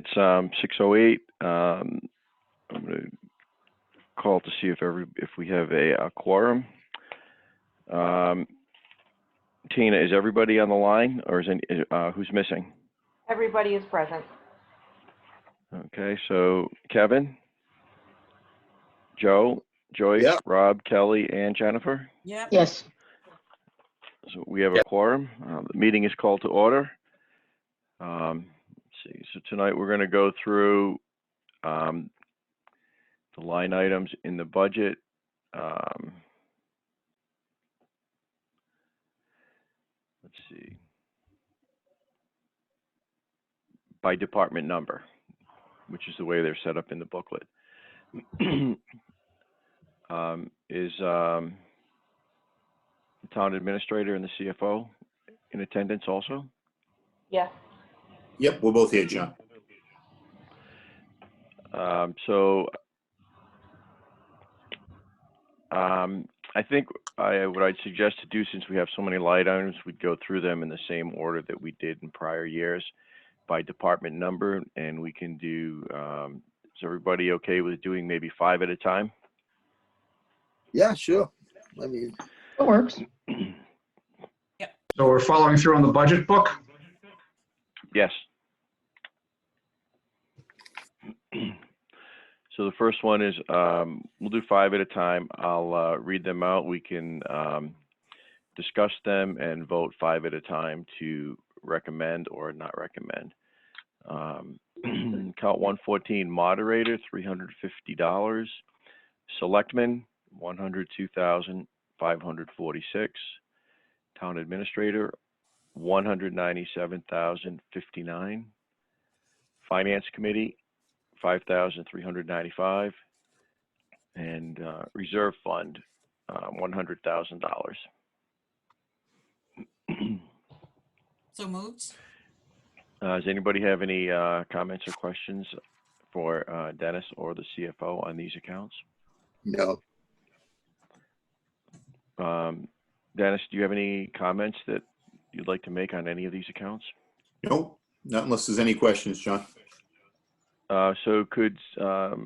It's 6:08. I'm going to call to see if we have a quorum. Tina, is everybody on the line, or is who's missing? Everybody is present. Okay, so Kevin, Joe, Joyce, Yep. Rob, Kelly, and Jennifer. Yep. Yes. So we have a quorum. The meeting is called to order. Let's see. So tonight we're going to go through the line items in the budget. Let's see. By department number, which is the way they're set up in the booklet. Is the town administrator and the CFO in attendance also? Yes. Yep, we're both here, John. I think what I'd suggest to do, since we have so many line items, we'd go through them in the same order that we did in prior years by department number, and we can do, is everybody okay with doing maybe 5 at a time? Yeah, sure. I mean, It works. So we're following through on the budget book? Yes. So the first one is, we'll do 5 at a time. I'll read them out. We can discuss them and vote 5 at a time to recommend or not recommend. Count 114, moderator, $350. Selectmen, $102,546. Town administrator, $197,059. Finance committee, $5,395, and reserve fund, $100,000. So moved. Does anybody have any comments or questions for Dennis or the CFO on these accounts? no. Dennis, do you have any comments that you'd like to make on any of these accounts? Nope, not unless there's any questions, John. So could the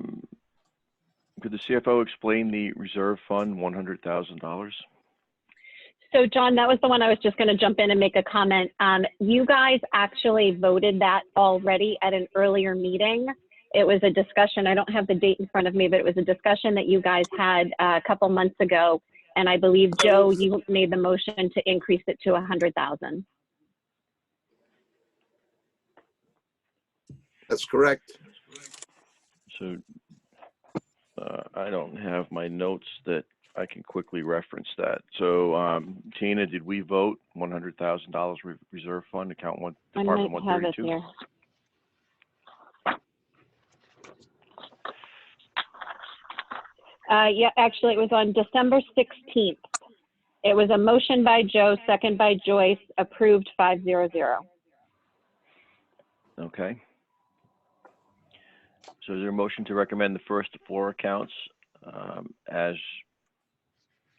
CFO explain the reserve fund, $100,000? So John, that was the one I was just going to jump in and make a comment. You guys actually voted that already at an earlier meeting. It was a discussion. I don't have the date in front of me, but it was a discussion that you guys had a couple months ago. And I believe, Joe, you made the motion to increase it to 100,000. That's correct. So I don't have my notes that I can quickly reference that. So Tina, did we vote $100,000 reserve fund, account department 132? I might have it here. Yeah, actually, it was on December 16th. It was a motion by Joe, second by Joyce, approved 500. Okay. So is there a motion to recommend the first 4 accounts as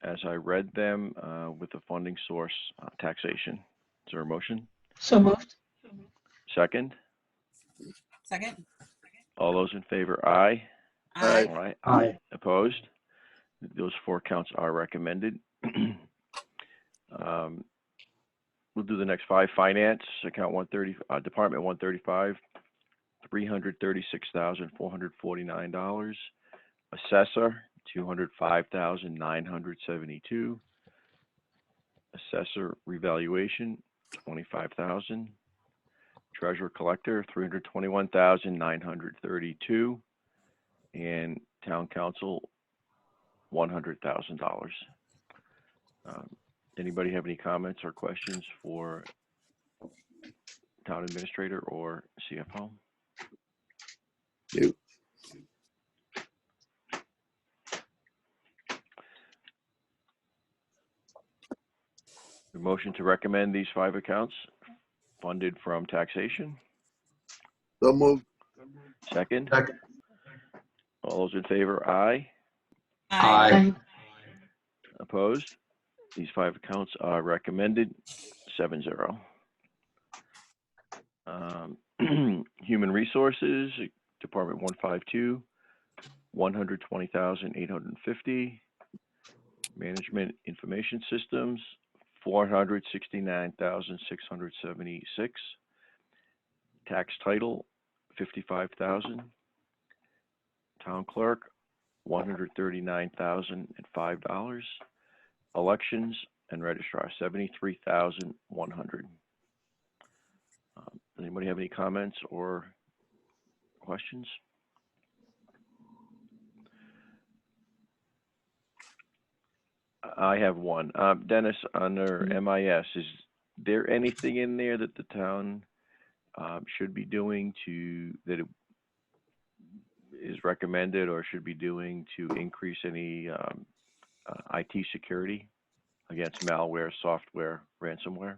I read them with the funding source taxation? Is there a motion? So moved. Second? Second. All those in favor, aye. Aye. All right. Aye. Opposed? Those 4 accounts are recommended. We'll do the next 5. Finance, account 130, department 135, $336,449. Assessor, $205,972. Assessor revaluation, $25,000. Treasurer collector, $321,932. And town council, $100,000. Anybody have any comments or questions for town administrator or CFO? Nope. The motion to recommend these 5 accounts funded from taxation. So moved. Second. Second. All those in favor, aye. Aye. Opposed? These 5 accounts are recommended, 7-0. Human Resources, Department 152, 120,850. Management Information Systems, 469,676. Tax Title, 55,000. Town Clerk, $139,005. Elections and Registrar, 73,100. Does anybody have any comments or questions? I have one. Dennis, under MIS, is there anything in there that the town should be doing that it is recommended or should be doing to increase any IT security against malware, software, ransomware?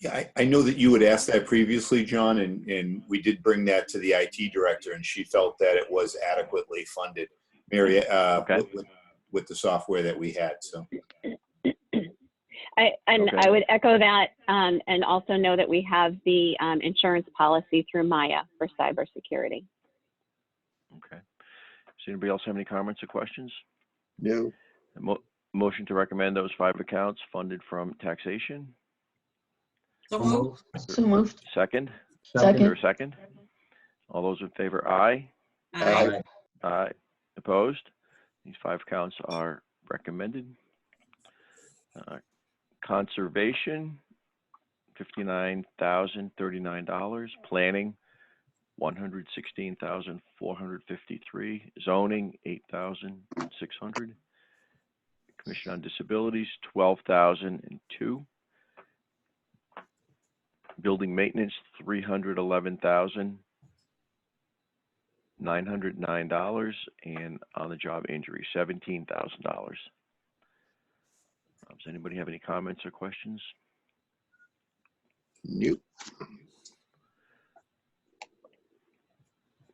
Yeah, I know that you had asked that previously, John, and we did bring that to the IT director, and she felt that it was adequately funded, Mary, Okay. with the software that we had. So. I Okay. would echo that, and also know that we have the insurance policy through Maya for cybersecurity. Okay. Does anybody else have any comments or questions? No. Motion to recommend those 5 accounts funded from taxation. So moved. So moved. Second? Is Second. there a second? All those in favor, aye. Aye. Aye. Opposed? These 5 accounts are recommended. Conservation, $59,039. Planning, $116,453. Zoning, $8,600. Commission on Disabilities, $12,002. Building maintenance, $311,909, and on the job injury, $17,000. Does anybody have any comments or questions? Nope.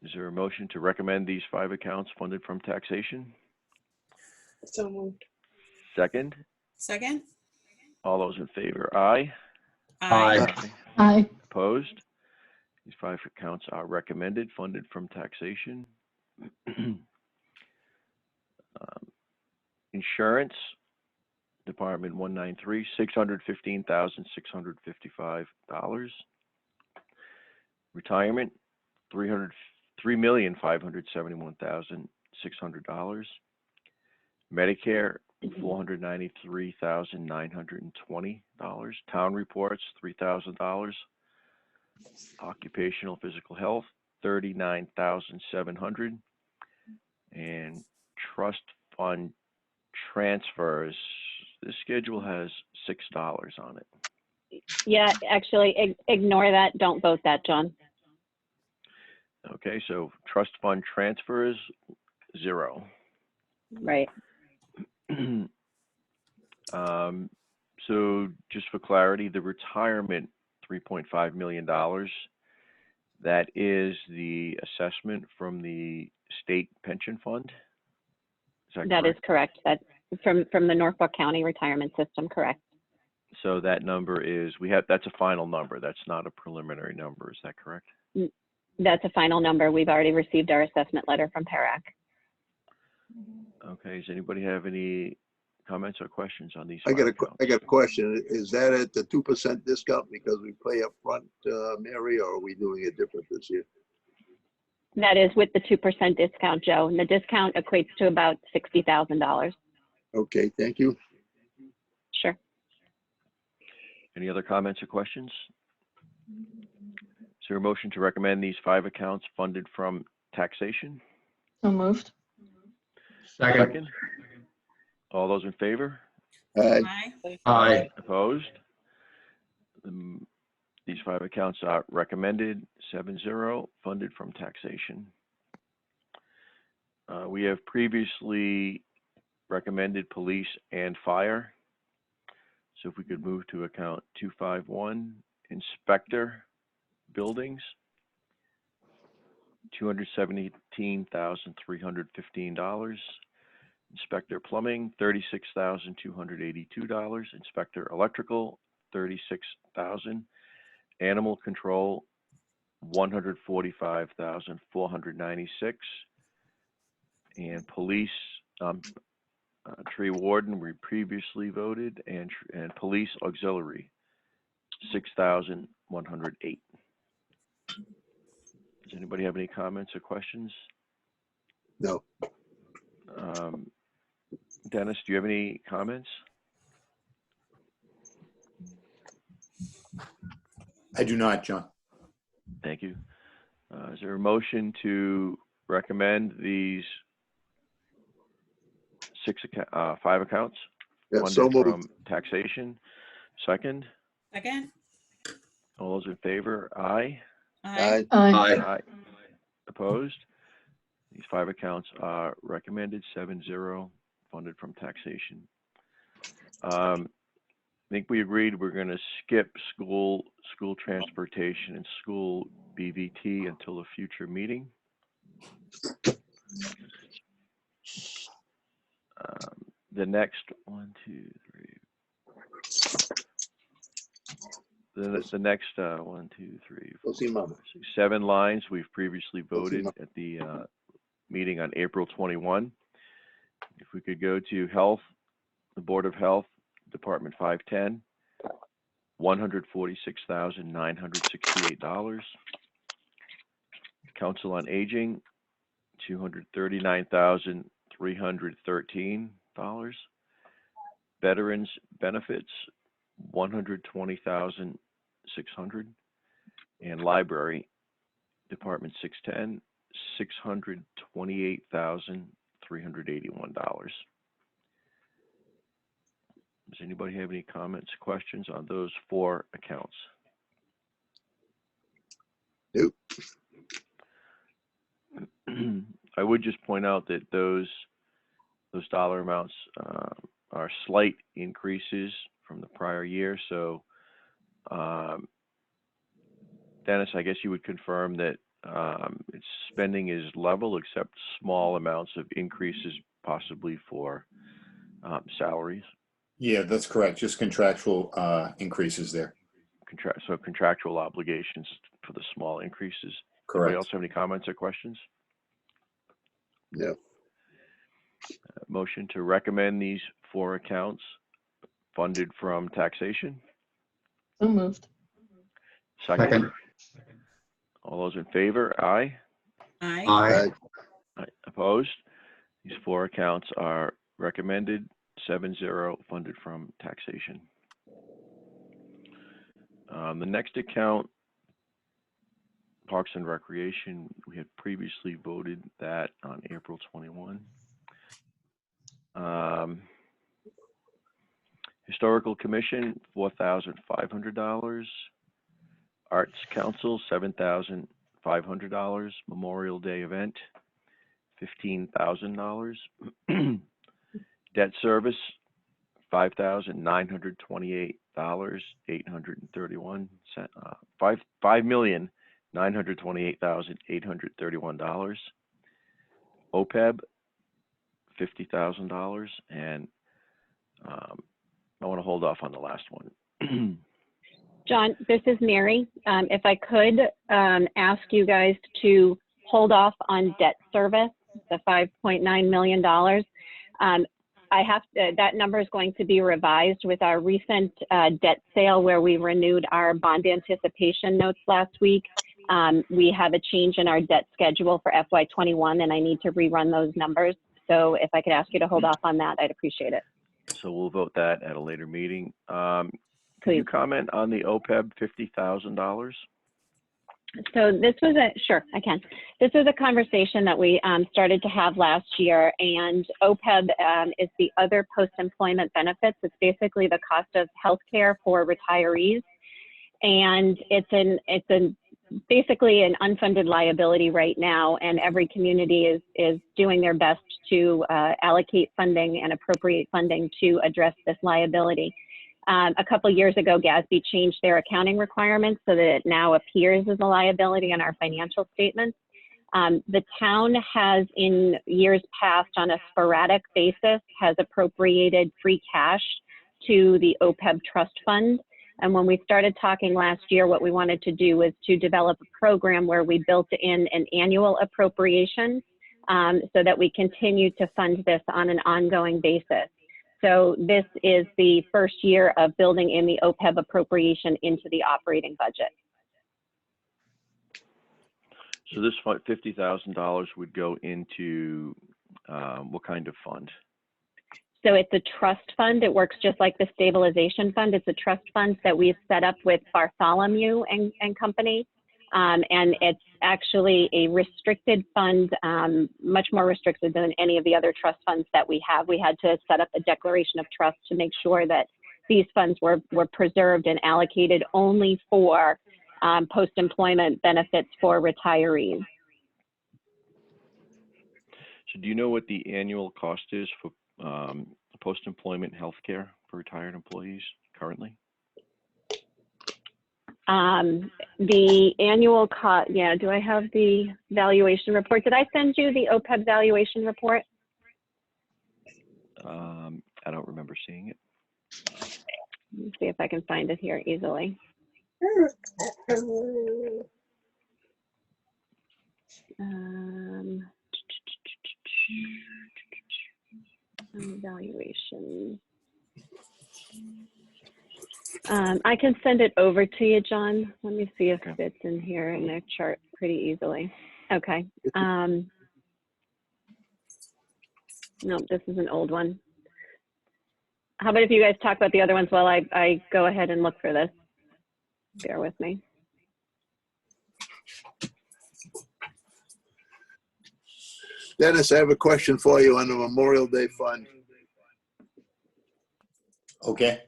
Is there a motion to recommend these 5 accounts funded from taxation? So moved. Second? Second? All those in favor, aye. Aye. Aye. Opposed? These 5 accounts are recommended, funded from taxation. Insurance, Department 193, $615,655. Retirement, $3,571,600. Medicare, $493,920. Town reports, $3,000. Occupational physical health, $39,700. And trust fund transfers, this schedule has $6 on it. Yeah, actually, ignore that. Don't vote that, John. Okay, so trust fund transfers, 0. Right. So just for clarity, the retirement, $3.5 million, that is the assessment from the state pension fund? That is correct. That's from the Norfolk County Retirement System, correct. So that number is, that's a final number. That's not a preliminary number. Is that correct? That's a final number. We've already received our assessment letter from PARAC. Okay, does anybody have any comments or questions on these? I got accounts? a question. Is that at the 2% discount because we pay up front, Mary, or are we doing it different this year? That is with the 2% discount, Joe. And the discount equates to about $60,000. Okay, thank you. Sure. Any other comments or questions? Is there a motion to recommend these 5 accounts funded from taxation? So moved. Second. All those in favor? Aye. Aye. Aye. Opposed? These 5 accounts are recommended, 7-0, funded from taxation. We have previously recommended police and fire. So if we could move to account 251, inspector buildings, $217,315. Inspector plumbing, $36,282. Inspector electrical, $36,000. Animal control, $145,496. And police, tree warden, we previously voted, and police auxiliary, 6,108. Does anybody have any comments or questions? No. Dennis, do you have any comments? I do not, John. Thank you. Is there a motion to recommend these 5 accounts Yeah, funded so moved. from taxation? Second, Second? all those in favor? Aye. Aye. Aye. Opposed? These 5 accounts are recommended 7-0, funded from taxation. I think we agreed we're going to skip school transportation and school BVT until a future meeting. The next 1, 2, 3. The next 1, 2, 3, 4, Go see Mama. 5, 6, 7 lines we've previously voted at the meeting on April 21. If we could go to health, the Board of Health, Department 510, $146,968. Council on Aging, $239,313. Veterans Benefits, $120,600. And Library, Department 610, $628,381. Does anybody have any comments, questions on those 4 accounts? Nope. I would just point out that those dollar amounts are slight increases from the prior year. So, Dennis, I guess you would confirm that its spending is level, except small amounts of increases, possibly for salaries. Yeah, that's correct. Just contractual increases there. So contractual obligations for the small increases. Correct. Anybody else have any comments or questions? No. Motion to recommend these 4 accounts funded from taxation. So moved. Second. All those in favor? Aye. Aye. Aye. Aye. Opposed? These 4 accounts are recommended 7-0, funded from taxation. The next account, Parks and Recreation, we had previously voted that on April 21. Historical Commission, $4,500. Arts Council, $7,500. Memorial Day event, $15,000. Debt service, $5,928,831. $5,928,831. OPEB, $50,000, and I want to hold off on the last one. John, this is Mary. If I could ask you guys to hold off on debt service, the $5.9 million. That number is going to be revised with our recent debt sale where we renewed our bond anticipation notes last week. We have a change in our debt schedule for FY21 and I need to rerun those numbers. So if I could ask you to hold off on that, I'd appreciate it. So we'll vote that at a later meeting. Can Please. you comment on the OPEB $50,000? So this was sure, I can. This was a conversation that we started to have last year, and OPEB is the other post-employment benefits. It's basically the cost of healthcare for retirees. And it's basically an unfunded liability right now, and every community is doing their best to allocate funding and appropriate funding to address this liability. A couple years ago, GASB changed their accounting requirements so that it now appears as a liability in our financial statements. The town has, in years past, on a sporadic basis, has appropriated free cash to the OPEB trust fund. And when we started talking last year, what we wanted to do was to develop a program where we built in an annual appropriation so that we continue to fund this on an ongoing basis. So this is the first year of building in the OPEB appropriation into the operating budget. So this $50,000 would go into what kind of fund? So it's a trust fund. It works just like the stabilization fund. It's a trust fund that we've set up with Bartholomew and Company. And it's actually a restricted fund, much more restricted than any of the other trust funds that we have. We had to set up a declaration of trust to make sure that these funds were preserved and allocated only for post-employment benefits for retirees. So do you know what the annual cost is for post-employment health care for retired employees currently? The annual cost, yeah, do I have the valuation report? Did I send you the OPEB valuation report? I don't remember seeing it. Let me see if I can find it here easily. Valuation. I can send it over to you, John. Let me see if it's in here in their chart pretty easily. Okay. No, this is an old one. How about if you guys talk about the other ones while I go ahead and look for this? Bear with me. Dennis, I have a question for you on the Memorial Day Fund. Okay.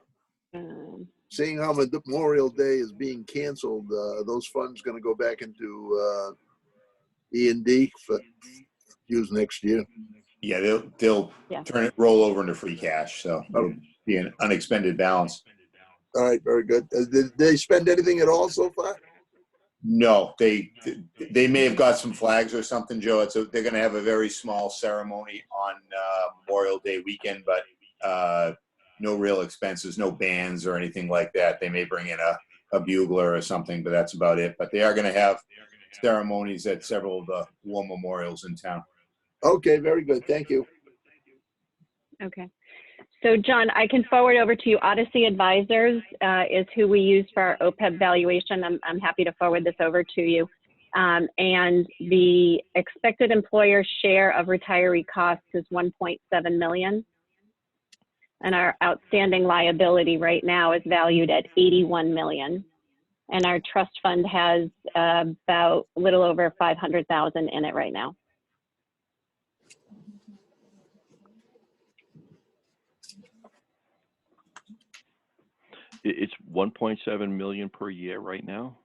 Seeing how Memorial Day is being canceled, are those funds going to go back into E&D for use next year? Yeah, they'll Yeah. roll over into free cash, so it'll be an unexpended balance. All right, very good. Did they spend anything at all so far? No, they may have got some flags or something, Joe. They're going to have a very small ceremony on Memorial Day weekend, but no real expenses, no bands or anything like that. They may bring in a bugler or something, but that's about it. But they are going to have ceremonies at several of the war memorials in town. Okay, very good. Thank you. Okay. So John, I can forward over to you. Odyssey Advisors is who we use for our OPEB valuation. I'm happy to forward this over to you. And the expected employer share of retiree costs is 1.7 million. And our outstanding liability right now is valued at 81 million. And our trust fund has about a little over 500,000 in it right now. It's 1.7 million per year right now.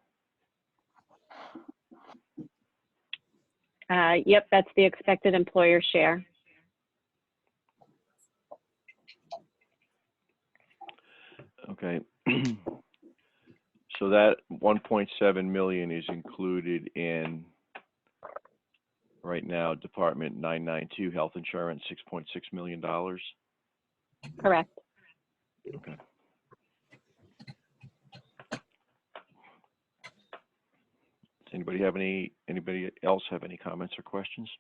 Yep, that's the expected employer share. Okay. So that 1.7 million is included in right now Department 992 health insurance, $6.6 million. Correct. Okay. Does anybody else have any comments or questions?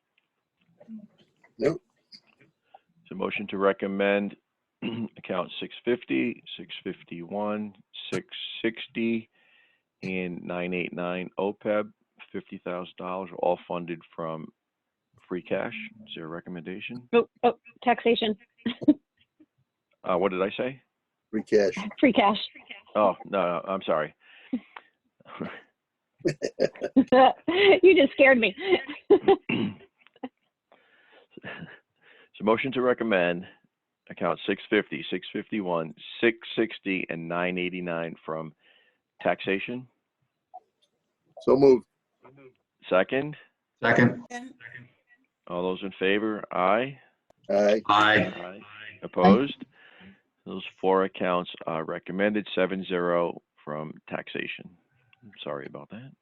No. So motion to recommend account 650, 651, 660, and 989 OPEB, $50,000, all funded from free cash. Is there a recommendation? Oh, taxation. What did I say? Free cash. Free cash. Oh, no, I'm sorry. You just scared me. So motion to recommend account 650, 651, 660, and 989 from taxation. So moved. Second, Second. all those in favor? Aye. Aye. Aye. Opposed? Those four accounts are recommended 7-0 from taxation. I'm sorry about that.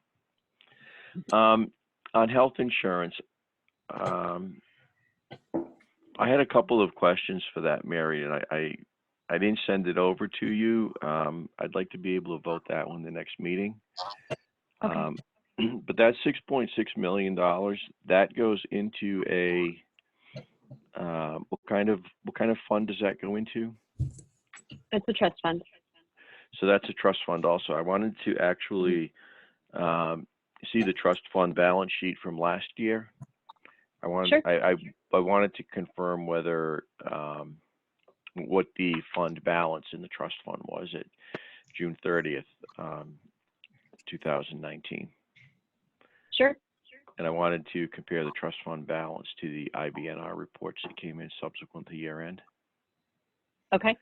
On health insurance, I had a couple of questions for that, Mary, and I I didn't send it over to you. I'd like to be able to vote that one the next meeting. Okay. But that $6.6 million, that goes into a, what kind of fund does that go into? It's a trust fund. So that's a trust fund also. I wanted to actually see the trust fund balance sheet from last year. I wanted, Sure. I wanted to confirm whether, what the fund balance in the trust fund was at June 30th, 2019. Sure. And I wanted to compare the trust fund balance to the IBNR reports that came in subsequent to year end. Okay.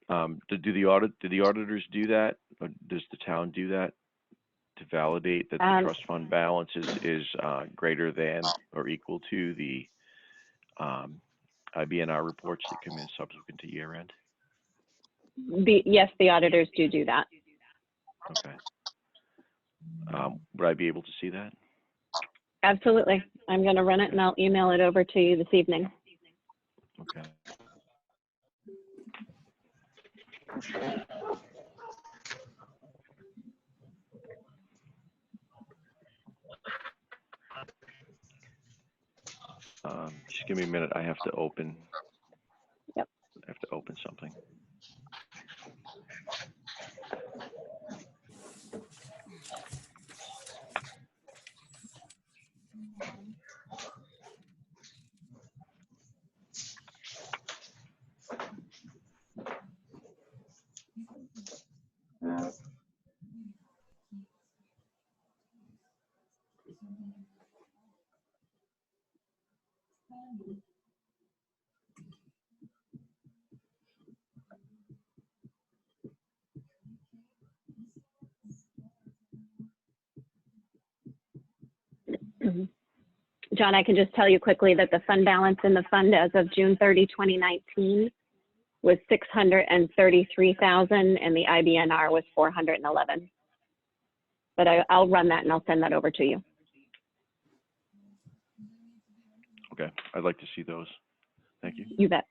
Do the auditors do that? Or does the town do that to validate that the trust fund balance is greater than or equal to the IBNR reports that come in subsequent to year end? Yes, the auditors do that. Okay. Would I be able to see that? Absolutely. I'm going to run it and I'll email it over to you this evening. Okay. Just give me a minute. I have to open. Yep. I have to open something. John, I can just tell you quickly that the fund balance in the fund as of June 30, 2019 was 633,000 and the IBNR was 411. But I'll run that and I'll send that over to you. Okay. I'd like to see those. Thank you. You bet.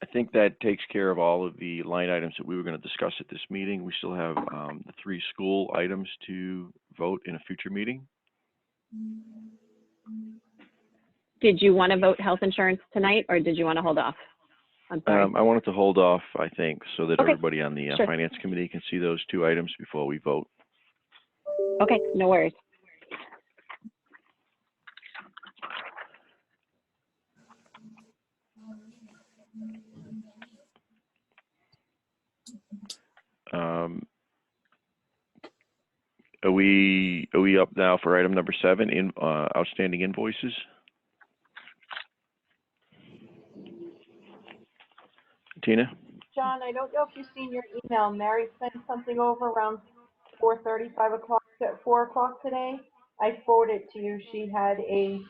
I think that takes care of all of the line items that we were going to discuss at this meeting. We still have the 3 school items to vote in a future meeting. Did you want to vote health insurance tonight or did you want to hold off? I'm sorry. I wanted to hold off, I think, so that Okay. everybody on the Sure. finance committee can see those 2 items before we vote. Okay, no worries. Are we up now for item number 7 in outstanding invoices? Tina? John, I don't know if you've seen your email. Mary sent something over around 4:30, 5 o'clock, at 4 o'clock today. I forwarded it to you. She had a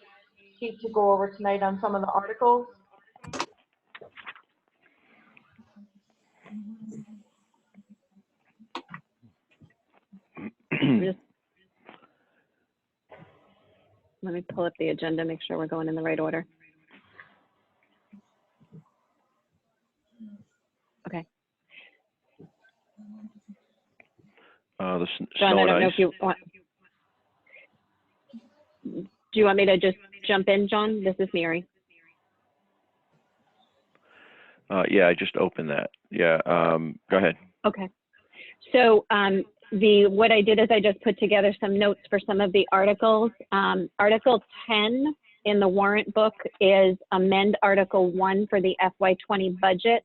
sheet to go over tonight on some of the articles. Let me pull up the agenda, make sure we're going in the right order. Okay. The John, snow I and don't know ice. if you want. Do you want me to just jump in, John? This is Mary. Yeah, I just opened that. Yeah, go ahead. Okay. So what I did is I just put together some notes for some of the articles. Article 10 in the warrant book is amend Article 1 for the FY20 budget.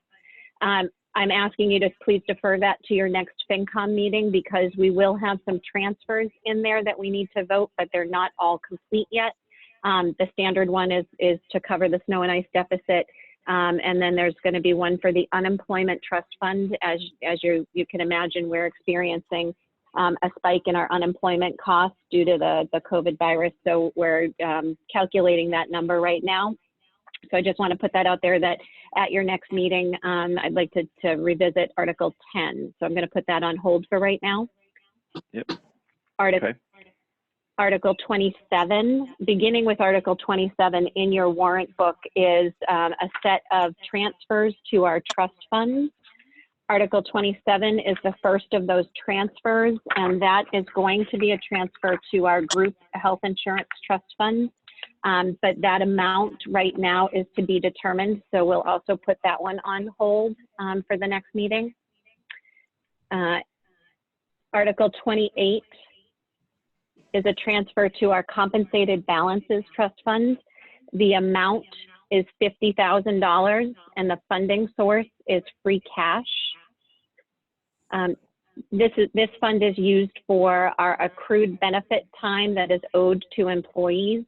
I'm asking you to please defer that to your next FinCom meeting because we will have some transfers in there that we need to vote, but they're not all complete yet. The standard one is to cover the snow and ice deficit. And then there's going to be one for the unemployment trust fund. As you can imagine, we're experiencing a spike in our unemployment costs due to the COVID virus. So we're calculating that number right now. So I just want to put that out there that at your next meeting, I'd like to revisit Article 10. So I'm going to put that on hold for right now. Yep. Article Article 27. Beginning with Article 27 in your warrant book is a set of transfers to our trust funds. Article 27 is the first of those transfers, and that is going to be a transfer to our group health insurance trust fund. But that amount right now is to be determined, so we'll also put that one on hold for the next meeting. Article 28 is a transfer to our compensated balances trust fund. The amount is $50,000, and the funding source is free cash. This fund is used for our accrued benefit time that is owed to employees.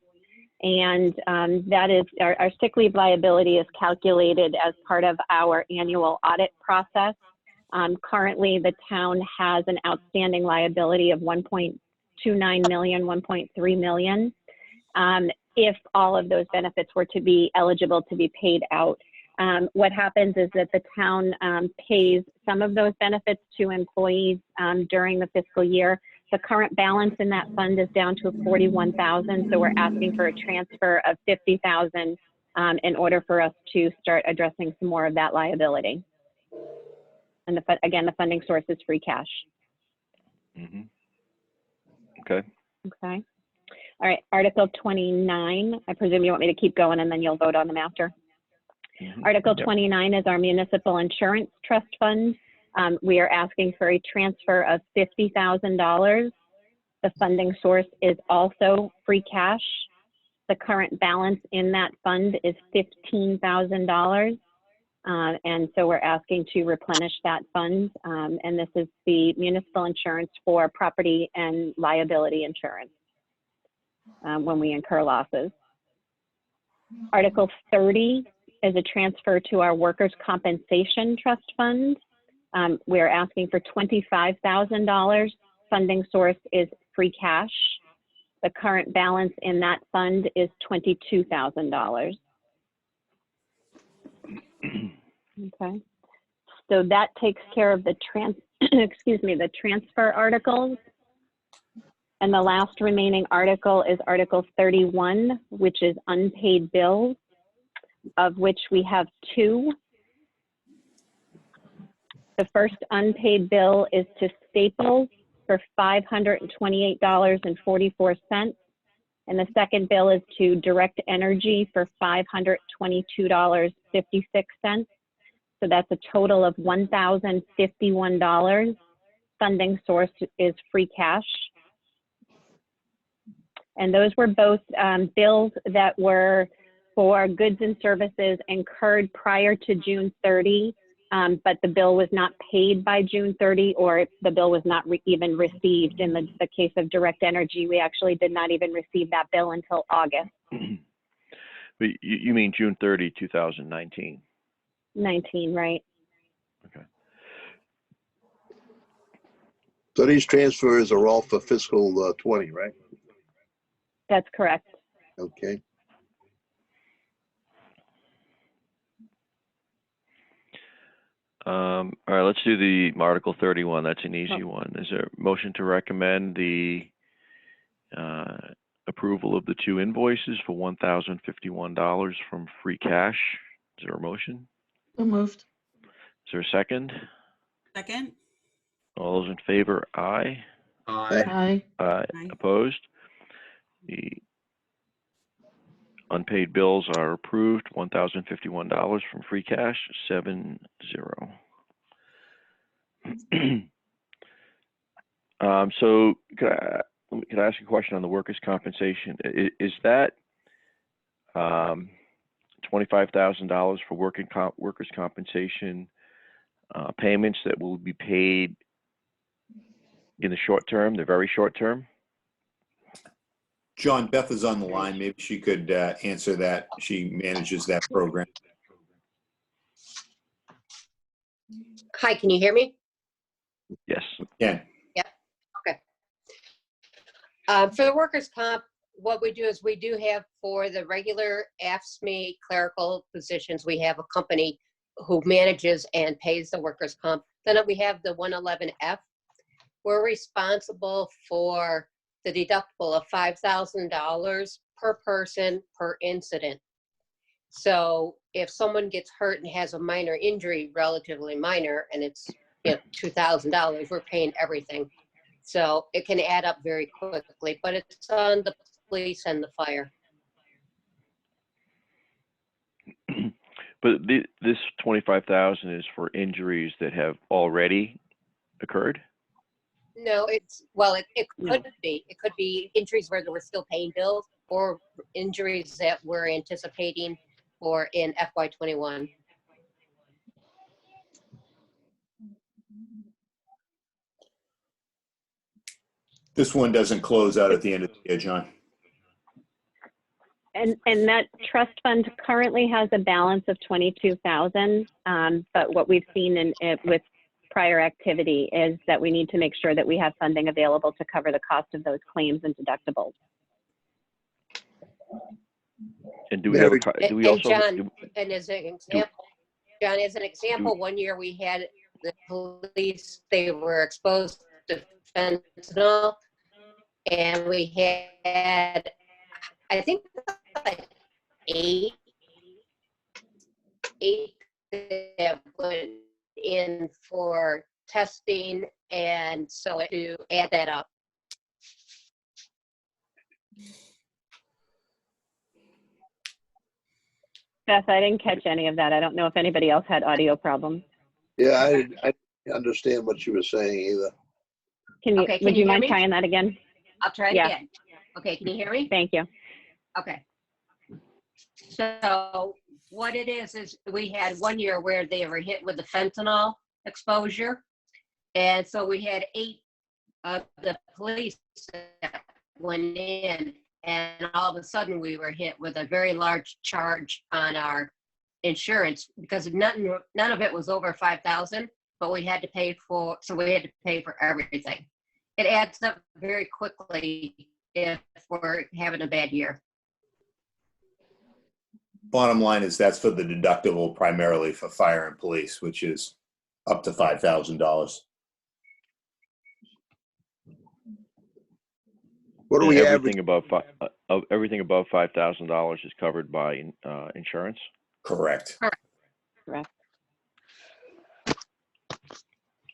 And that is, our sick leave liability is calculated as part of our annual audit process. Currently, the town has an outstanding liability of 1.29 million, 1.3 million. If all of those benefits were to be eligible to be paid out. What happens is that the town pays some of those benefits to employees during the fiscal year. The current balance in that fund is down to 41,000, so we're asking for a transfer of 50,000 in order for us to start addressing some more of that liability. And again, the funding source is free cash. Mm-hmm. Okay. Okay. All right, Article 29. I presume you want me to keep going and then you'll vote on them after. Mm-hmm. Article Yep. 29 is our municipal insurance trust fund. We are asking for a transfer of $50,000. The funding source is also free cash. The current balance in that fund is $15,000. And so we're asking to replenish that fund. And this is the municipal insurance for property and liability insurance when we incur losses. Article 30 is a transfer to our workers' compensation trust fund. We're asking for $25,000. Funding source is free cash. The current balance in that fund is $22,000. Okay, so that takes care of the the transfer articles. And the last remaining article is Article 31, which is unpaid bills, of which we have two. The first unpaid bill is to Staples for $528.44. And the second bill is to Direct Energy for $522.56. So that's a total of $1,051. Funding source is free cash. And those were both bills that were for goods and services incurred prior to June 30, but the bill was not paid by June 30, or the bill was not even received. In the case of Direct Energy, we actually did not even receive that bill until August. But you mean June 30, 2019? 19, right? Okay. So these transfers are all for fiscal 20, right? That's correct. Okay. All right, let's do the Article 31. That's an easy one. Is there a motion to recommend the approval of the two invoices for $1,051 from free cash? Is there a motion? So moved. Is there a second? Second. All those in favor, aye. Aye. Aye. Aye. Opposed? The unpaid bills are approved, $1,051 from free cash, 7-0. So could I ask a question on the workers' compensation? Is that $25,000 for workers' compensation payments that will be paid in the short term, the very short term? John, Beth is on the line. Maybe she could answer that. She manages that program. Hi, can you hear me? Yes. Ken? For the workers' comp, what we do is we do have for the regular AFSCME clerical positions, we have a company who manages and pays the workers' comp. Then we have the 111F. We're responsible for the deductible of $5,000 per person per incident. So if someone gets hurt and has a minor injury, relatively minor, and it's $2,000, we're paying everything. So it can add up very quickly, but it's on the police and the fire. But this 25,000 is for injuries that have already occurred? No, it could be. It could be injuries where we're still paying bills, or injuries that we're anticipating for in FY21. This one doesn't close out at the end of the year, John. And that trust fund currently has a balance of 22,000. But what we've seen with prior activity is that we need to make sure that we have funding available to cover the cost of those claims and deductibles. And do we have do we also? John, and as an example, one year we had the police, they were exposed to fentanyl, and we had, I think, like eight that went in for testing, and so to add that up. Beth, I didn't catch any of that. I don't know if anybody else had audio problems. Yeah, I didn't understand what you were saying either. Would you mind trying that again? I'll try it again. Okay, can you hear me? Thank you. Okay. So what it is we had one year where they were hit with the fentanyl exposure. And so we had 8 of the police that went in, and all of a sudden we were hit with a very large charge on our insurance because none of it was over 5,000, but we had to pay for, so we had to pay for everything. It adds up very quickly if we're having a bad year. Bottom line is that's for the deductible primarily for fire and police, which is up to $5,000. What do we everything average? everything above $5,000 is covered by insurance? Correct. Correct.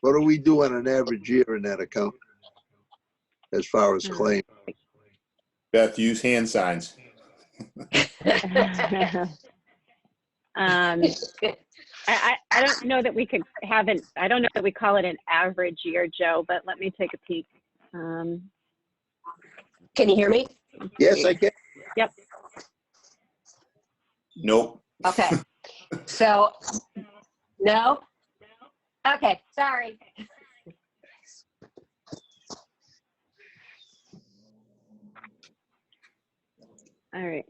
What do we do on an average year in that account as far as claim? Beth, use hand signs. I don't know that we could have I don't know that we call it an average year, Joe, but let me take a peek. Can you hear me? Yes, I can. Yep. Nope. Okay. So, no? Okay, sorry. All right.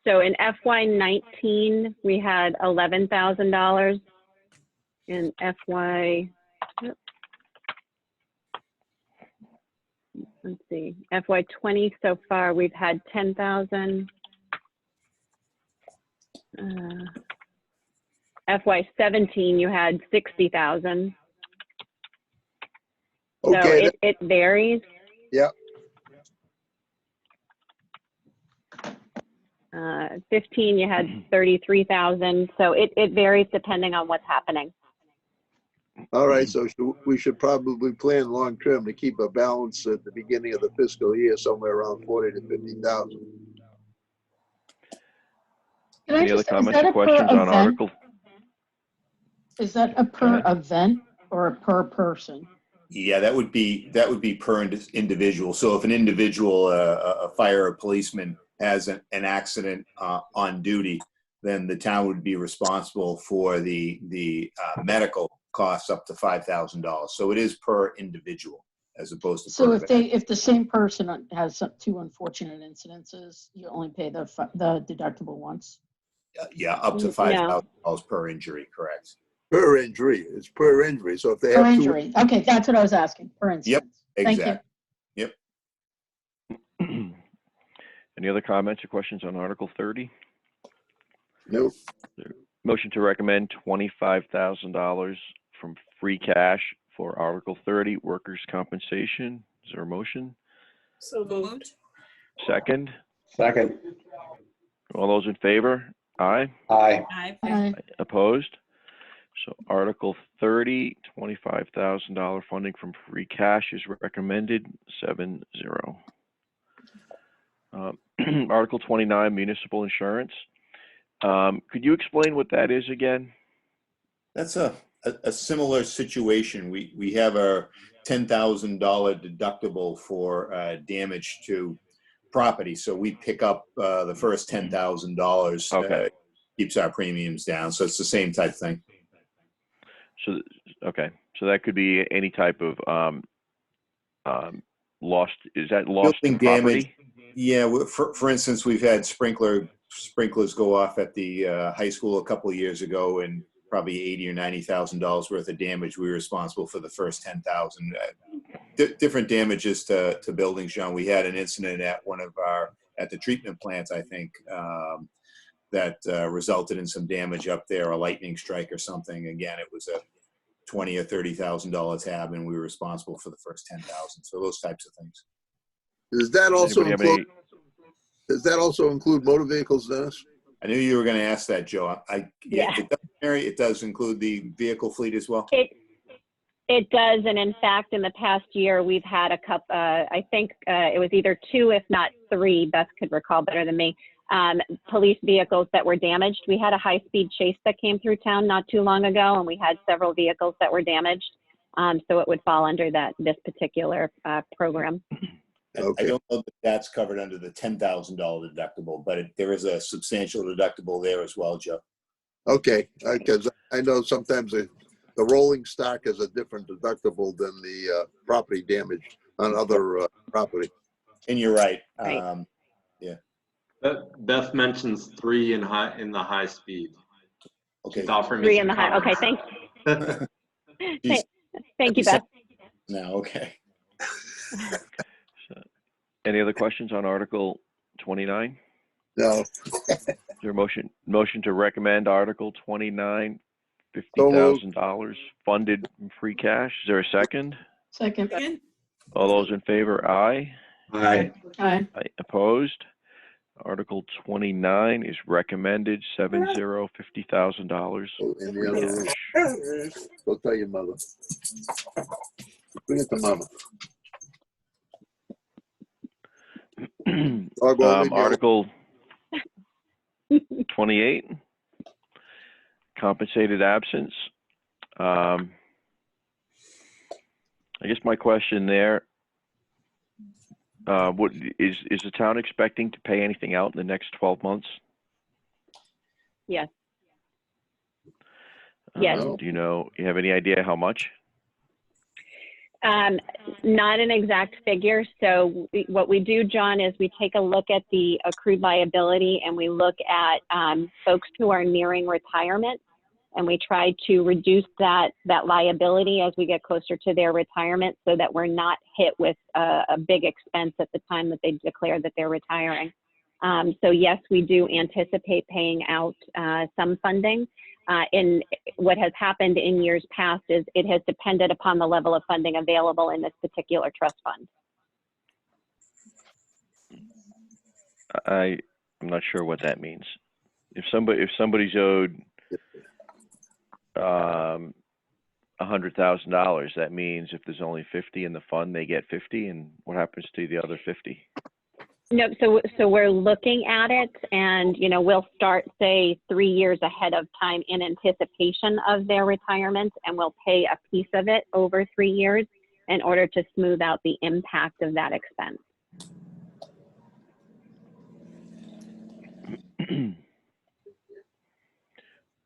So in FY19, we had $11,000. In let's see, FY20 so far, we've had 10,000. FY17, you had 60,000. Okay. So it varies. Yeah. 15, you had 33,000. So it varies depending on what's happening. All right. So we should probably plan long term to keep a balance at the beginning of the fiscal year, somewhere around 40 to 50,000. Any other comments or questions on article? Is that a per event or a per person? Yeah, that would be per individual. So if an individual, a fire or policeman, has an accident on duty, then the town would be responsible for the medical costs up to $5,000. So it is per individual as opposed to. So if the same person has 2 unfortunate incidences, you only pay the deductible once. Yeah, up to $5,000 per injury. Correct. Per injury. It's per injury. So if they Per have injury. Okay, that's what I was asking. Per instance. Yep. Exactly. Thank you. you. Any other comments or questions on Article 30? Nope. Motion to recommend $25,000 from free cash for Article 30, workers' compensation. Is there a motion? So moved. Second? Second. All those in favor? Aye. Aye. Aye. Aye. Opposed? So Article 30, $25,000 funding from free cash is recommended, 7-0. Article 29, municipal insurance. Could you explain what that is again? That's a similar situation. We have a $10,000 deductible for damage to property. So we pick up the first $10,000, Okay. keeps our premiums down. So it's the same type thing. So, okay, so that could be any type of lost, is that lost Building property? damage. Yeah, for instance, we've had sprinklers go off at the high school a couple of years ago, and probably $80,000 or $90,000 worth of damage. We were responsible for the first 10,000. Different damages to buildings, John. We had an incident at at the treatment plants, I think, that resulted in some damage up there, a lightning strike or something. Again, it was a $20,000 or $30,000 tab, and we were responsible for the first 10,000. So those types of things. Does that also Anybody have include, does that also include motor vehicles, Dennis? I knew you were going to ask that, Joe. Yeah. It does, Mary, it does include the vehicle fleet as well. It does, and in fact, in the past year, we've had a couple, I think it was either 2, if not 3, Beth could recall better than me, police vehicles that were damaged. We had a high-speed chase that came through town not too long ago, and we had several vehicles that were damaged. So it would fall under this particular program. Okay. I don't know that that's covered under the $10,000 deductible, but there is a substantial deductible there as well, Joe. Okay, because I know sometimes the rolling stock is a different deductible than the property damage on other property. And you're right. Right. Beth mentions 3 in the high speed. Okay. She's offering 3 me in the some high, okay, comments. thank you, Beth. No, okay. So, any other questions on Article 29? No, Is there a motion to recommend Article 29, So moved. $50,000 funded from free cash? Is there a second? Second. Second. All those in favor, aye. Aye. Aye. Aye. Opposed? Article 29 is recommended, 7-0, $50,000. in the other room. Go tell your mother. Bring it to mama. Dog won't leave me alone. Article 28, compensated absence. I guess my question there, what is the town expecting to pay anything out in the next 12 months? Yes. Yes. No. Do you have any idea how much? Not an exact figure. So what we do, John, is we take a look at the accrued liability, and we look at folks who are nearing retirement, and we try to reduce that liability as we get closer to their retirement, so that we're not hit with a big expense at the time that they declare that they're retiring. So yes, we do anticipate paying out some funding. In what has happened in years past is it has depended upon the level of funding available in this particular trust fund. I'm not sure what that means. If somebody's owed $100,000, that means if there's only 50 in the fund, they get 50, and what happens to the other 50? No, so we're looking at it, and we'll start, say, 3 years ahead of time in anticipation of their retirement, and we'll pay a piece of it over 3 years in order to smooth out the impact of that expense.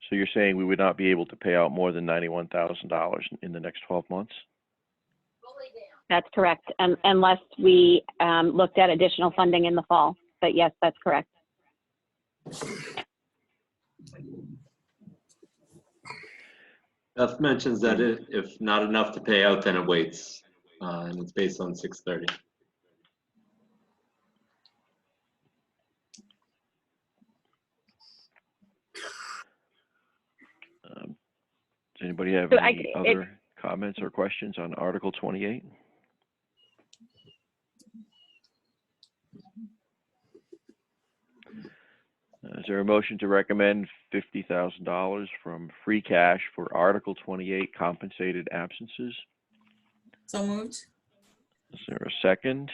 So you're saying we would not be able to pay out more than $91,000 in the next 12 months? That's correct, unless we looked at additional funding in the fall. But yes, that's correct. Beth mentions that if not enough to pay out, then it waits, and it's based on 630. Does anybody have So any other comments or questions on Article 28? Is there a motion to recommend $50,000 from free cash for Article 28 compensated absences? So moved. Is there a second?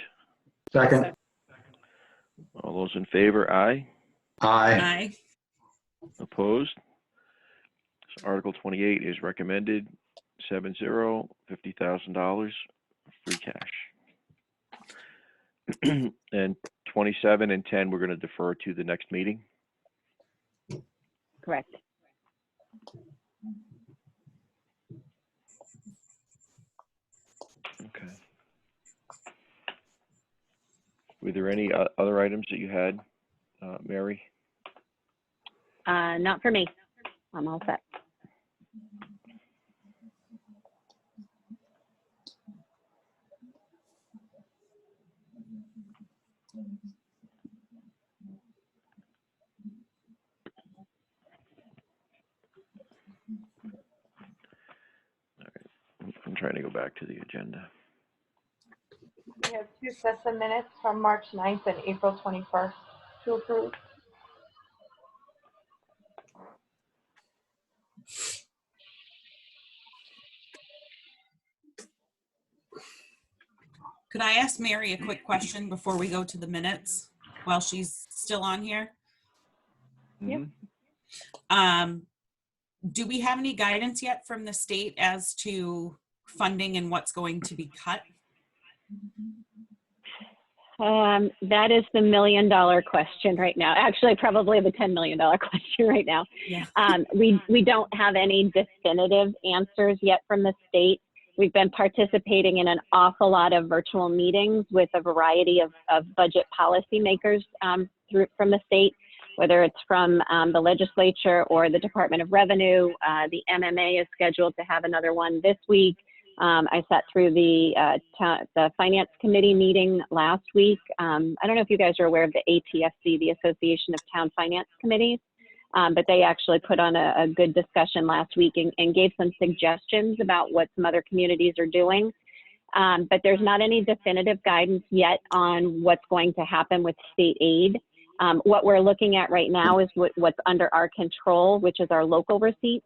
Second. All those in favor, aye. Aye. Aye. Opposed? So Article 28 is recommended, 7-0, $50,000 free cash. And 27 and 10, we're going to defer to the next meeting. Correct. Okay. Were there any other items that you had, Mary? Not for me. I'm all set. I'm trying to go back to the agenda. We have 2 sets of minutes from March 9th and April 21st to approve. Could I ask Mary a quick question before we go to the minutes while she's still on here? Mhm. Do we have any guidance yet from the state as to funding and what's going to be cut? That is the $1 million question right now. Actually, probably the $10 million question right now. Yeah. We don't have any definitive answers yet from the state. We've been participating in an awful lot of virtual meetings with a variety of budget policymakers from the state, whether it's from the legislature or the Department of Revenue. The MMA is scheduled to have another one this week. I sat through the Finance Committee meeting last week. I don't know if you guys are aware of the ATFC, the Association of Town Finance Committees, but they actually put on a good discussion last week and gave some suggestions about what some other communities are doing. But there's not any definitive guidance yet on what's going to happen with state aid. What we're looking at right now is what's under our control, which is our local receipts.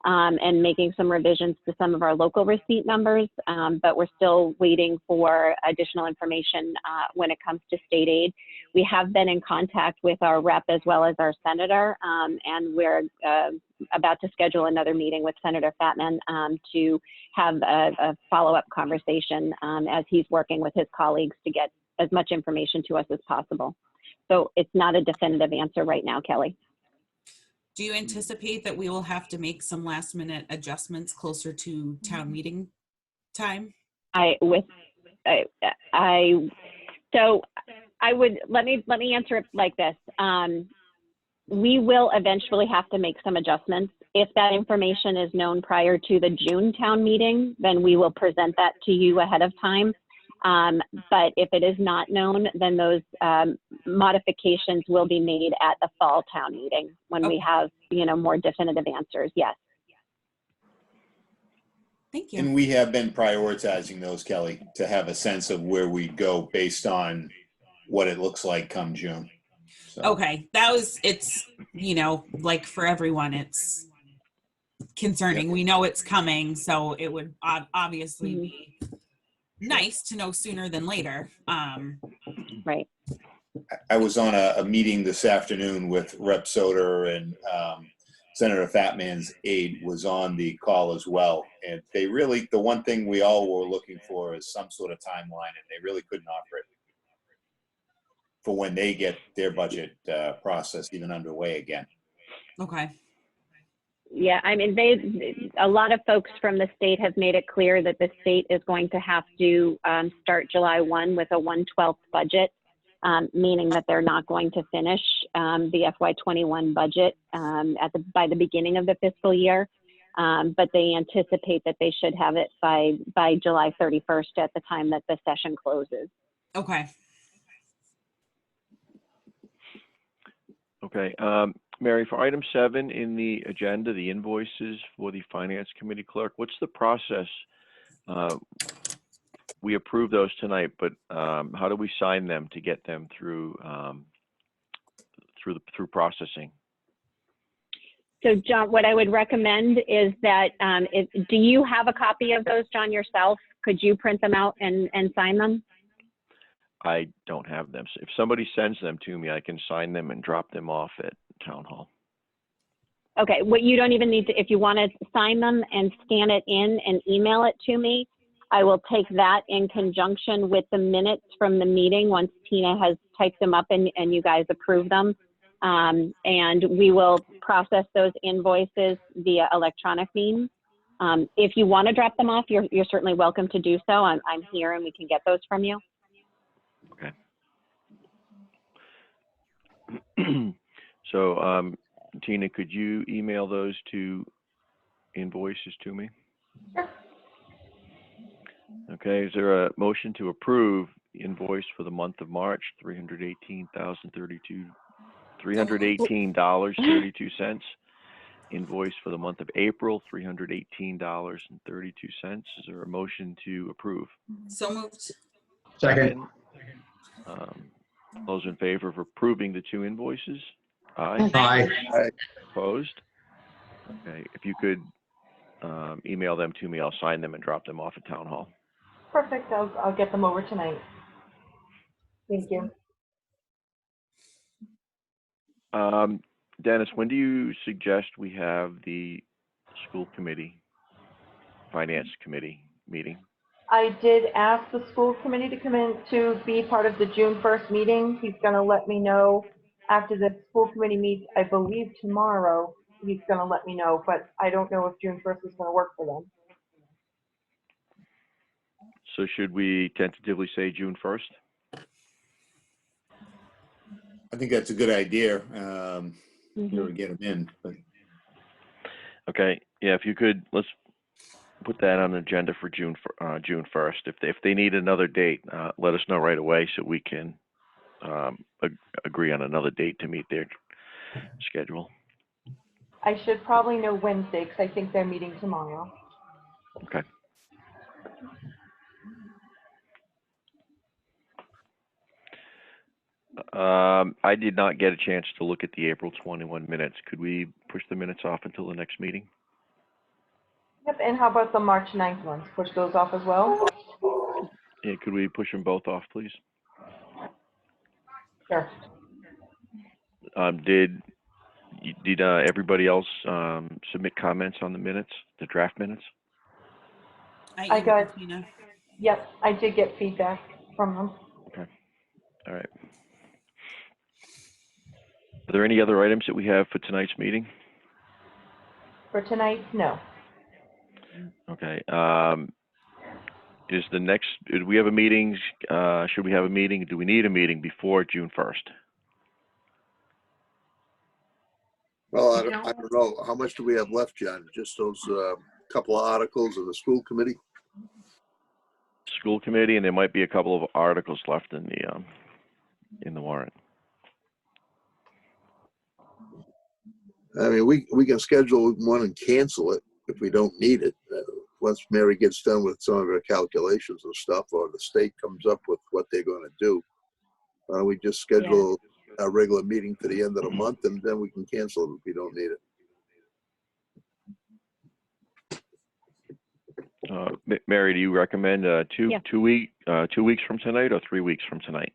And making some revisions to some of our local receipt numbers, but we're still waiting for additional information when it comes to state aid. We have been in contact with our rep as well as our senator, and we're about to schedule another meeting with Senator Fatman to have a follow-up conversation as he's working with his colleagues to get as much information to us as possible. So it's not a definitive answer right now, Kelly. Do you anticipate that we will have to make some last minute adjustments closer to town meeting time? So I would, let me answer it like this. We will eventually have to make some adjustments. If that information is known prior to the June town meeting, then we will present that to you ahead of time. But if it is not known, then those modifications will be made at the fall town meeting when we have, more definitive answers. Yes. Thank you. And we have been prioritizing those, Kelly, to have a sense of where we go based on what it looks like come June. So. Okay, it's, like for everyone, it's concerning. Yep. We know it's coming, so it would obviously be nice to know sooner than later. Right. I was on a meeting this afternoon with Rep. Soder, and Senator Fatman's aide was on the call as well. And they really, the one thing we all were looking for is some sort of timeline, and they really couldn't offer it for when they get their budget process even underway again. Okay. Yeah, I mean, a lot of folks from the state have made it clear that the state is going to have to start July 1 with a 1/12 budget, meaning that they're not going to finish the FY21 budget by the beginning of the fiscal year. But they anticipate that they should have it by July 31st at the time that the session closes. Okay. Okay. Mary, for item 7 in the agenda, the invoices for the Finance Committee clerk, what's the process? We approve those tonight, but how do we sign them to get them through through processing? So John, what I would recommend is that, do you have a copy of those, John, yourself? Could you print them out and sign them? I don't have them. So if somebody sends them to me, I can sign them and drop them off at Town Hall. Okay, what you don't even need to, if you want to sign them and scan it in and email it to me, I will take that in conjunction with the minutes from the meeting once Tina has typed them up and you guys approve them. And we will process those invoices via electronic means. If you want to drop them off, you're certainly welcome to do so. I'm here and we can get those from you. Okay. So, Tina, could you email those two invoices to me? Sure. Okay, is there a motion to approve invoice for the month of March, $318.32? Invoice for the month of April, $318.32. Is there a motion to approve? So moved. Second. Those in favor of approving the two invoices? Aye. Aye. Opposed? Okay, if you could email them to me, I'll sign them and drop them off at Town Hall. Perfect. I'll get them over tonight. Thank you. Dennis, when do you suggest we have the school committee, finance committee meeting? I did ask the school committee to come in to be part of the June 1st meeting. He's going to let me know after the school committee meets, I believe tomorrow. He's going to let me know, but I don't know if June 1st is going to work for them. So should we tentatively say June 1st? I think that's a good idea. To get them in. But. Okay, yeah, if you could, let's put that on the agenda for June 1st. If they need another date, let us know right away so we can agree on another date to meet their schedule. I should probably know Wednesday because I think they're meeting tomorrow. Okay. I did not get a chance to look at the April 21 minutes. Could we push the minutes off until the next meeting? Yep, and how about the March 9th ones? Push those off as well? Yeah, could we push them both off, please? Sure. Did everybody else submit comments on the minutes, the draft minutes? I got, Tina. yep, I did get feedback from them. Okay. All right. Are there any other items that we have for tonight's meeting? For tonight, no. Okay. Do we have a meeting? Should we have a meeting? Do we need a meeting before June 1st? Well, I don't know. How much do we have left, John? Just those couple of articles of the school committee? School committee, and there might be a couple of articles left in the warrant. I mean, we can schedule one and cancel it if we don't need it. Once Mary gets done with some of her calculations and stuff, or the state comes up with what they're going to do, we just schedule a regular meeting for the end of the month, and then we can cancel it if we don't need it. Mary, do you recommend two weeks from tonight or 3 weeks from tonight?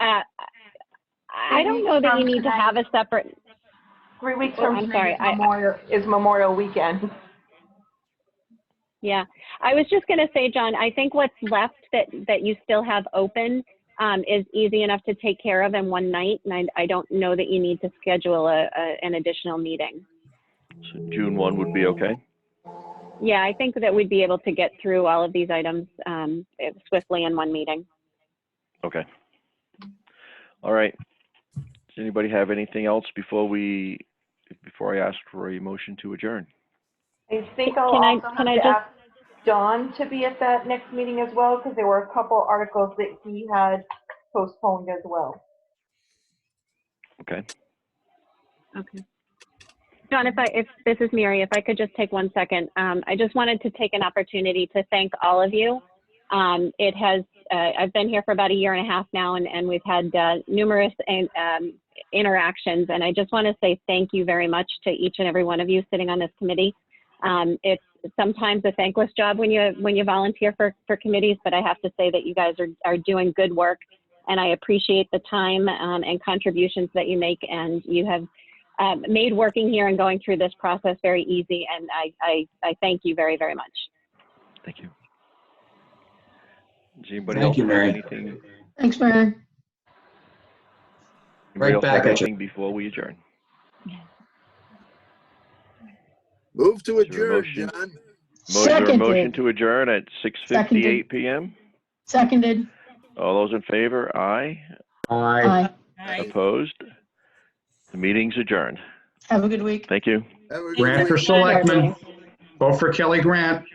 I don't know that you need to have a separate. 3 weeks from tonight is Memorial Weekend. Yeah, I was just going to say, John, I think what's left that you still have open is easy enough to take care of in one night, and I don't know that you need to schedule an additional meeting. So June 1 would be okay? Yeah, I think that we'd be able to get through all of these items swiftly in one meeting. Okay. All right. Does anybody have anything else before I ask for a motion to adjourn? I think I'll also have to ask Don to be at that next meeting as well, because there were a couple articles that he had postponed as well. Okay. Okay. John, if this is Mary, if I could just take 1 second, I just wanted to take an opportunity to thank all of you. I've been here for about 1.5 years now, and we've had numerous interactions, and I just want to say thank you very much to each and every one of you sitting on this committee. It's sometimes a thankless job when you volunteer for committees, but I have to say that you guys are doing good work, and I appreciate the time and contributions that you make, and you have made working here and going through this process very easy, and I thank you very, very much. Thank you. Does anybody Thank else you, have Mary. anything? Thanks, Mary. Anybody Right else back have at you. anything before we adjourn? Move to Is there a adjourn, motion? John. Is there a motion Seconded. to adjourn at 6:58 p.m.? Seconded. All those in favor? Aye. Aye. Aye. Opposed? The meeting's adjourned. Have a good week. Thank you. Have a good Grant for week. selectman. Vote for Kelly Grant.